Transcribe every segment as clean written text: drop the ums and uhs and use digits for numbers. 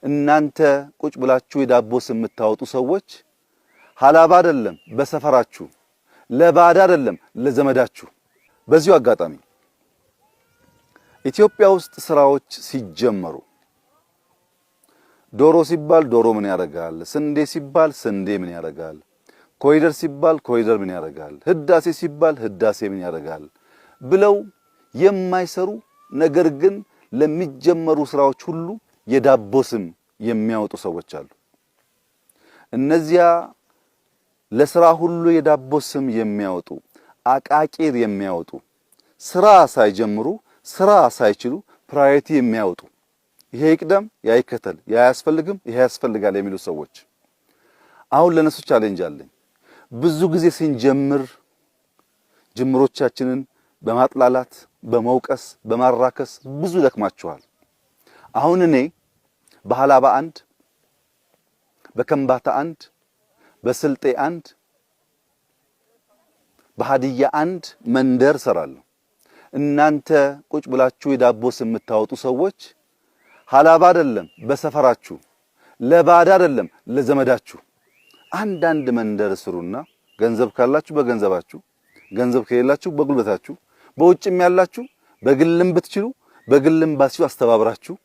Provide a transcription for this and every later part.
እናንተ ቁጭ ብላችሁ የዳቦ ስም የምታወጡ ሰዎች ሐላባ አይደለም በሰፈራችሁ፣ ለባዳ አይደለም ለዘመዳችሁ። በዚሁ አጋጣሚ ኢትዮጵያ ውስጥ ስራዎች ሲጀመሩ ዶሮ ሲባል ዶሮ ምን ያደርጋል፣ ስንዴ ሲባል ስንዴ ምን ያደርጋል፣ ኮሪደር ሲባል ኮሪደር ምን ያደርጋል፣ ህዳሴ ሲባል ህዳሴ ምን ያደርጋል ብለው የማይሰሩ ነገር ግን ለሚጀመሩ ስራዎች ሁሉ የዳቦ ስም የሚያወጡ ሰዎች አሉ። እነዚያ ለስራ ሁሉ የዳቦ ስም የሚያወጡ አቃቂር የሚያወጡ ስራ ሳይጀምሩ ስራ ሳይችሉ ፕራዮሪቲ የሚያወጡ ይሄ ይቅደም ያ ይከተል ያ ያስፈልግም ይሄ ያስፈልጋል የሚሉ ሰዎች አሁን ለነሱ ቻሌንጅ አለኝ። ብዙ ጊዜ ስንጀምር ጅምሮቻችንን በማጥላላት በመውቀስ በማራከስ ብዙ ደክማችኋል። አሁን እኔ በሐላባ አንድ፣ በከምባታ አንድ፣ በስልጤ አንድ፣ በሃዲያ አንድ መንደር ሰራለሁ። እናንተ ቁጭ ብላችሁ የዳቦ ስም የምታወጡ ሰዎች ሐላባ አይደለም በሰፈራችሁ፣ ለባዳ አይደለም ለዘመዳችሁ አንዳንድ መንደር ስሩና ገንዘብ ካላችሁ በገንዘባችሁ፣ ገንዘብ ከሌላችሁ በጉልበታችሁ፣ በውጭም ያላችሁ በግልም ብትችሉ በግልም ባሲው አስተባብራችሁ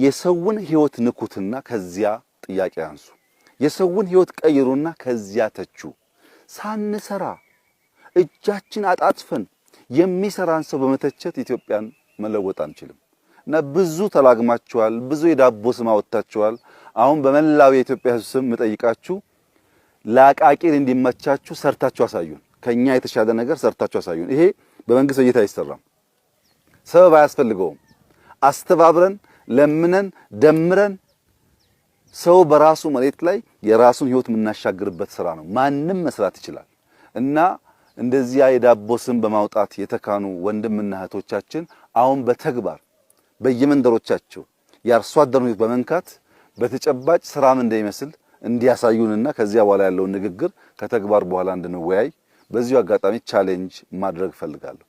የሰውን ህይወት ንኩትና ከዚያ ጥያቄ አንሱ። የሰውን ህይወት ቀይሩና ከዚያ ተቹ። ሳንሰራ እጃችን አጣጥፈን የሚሰራን ሰው በመተቸት ኢትዮጵያን መለወጥ አንችልም። እና ብዙ ተላግማችኋል፣ ብዙ የዳቦ ስም አወጣችኋል። አሁን በመላው የኢትዮጵያ ህዝብ ስም መጠይቃችሁ ለአቃቂር እንዲመቻችሁ ሰርታችሁ አሳዩን። ከኛ የተሻለ ነገር ሰርታችሁ አሳዩን። ይሄ በመንግስት እይታ አይሰራም። ሰበብ አያስፈልገውም። አስተባብረን ለምነን ደምረን ሰው በራሱ መሬት ላይ የራሱን ህይወት የምናሻግርበት ስራ ነው። ማንም መስራት ይችላል። እና እንደዚያ የዳቦ ስም በማውጣት የተካኑ ወንድምና እህቶቻችን አሁን በተግባር በየመንደሮቻቸው የአርሶ አደሩን በመንካት በተጨባጭ ስራም እንደሚመስል እንዲያሳዩንና ከዚያ በኋላ ያለውን ንግግር ከተግባር በኋላ እንድንወያይ በዚሁ አጋጣሚ ቻሌንጅ ማድረግ ፈልጋለሁ።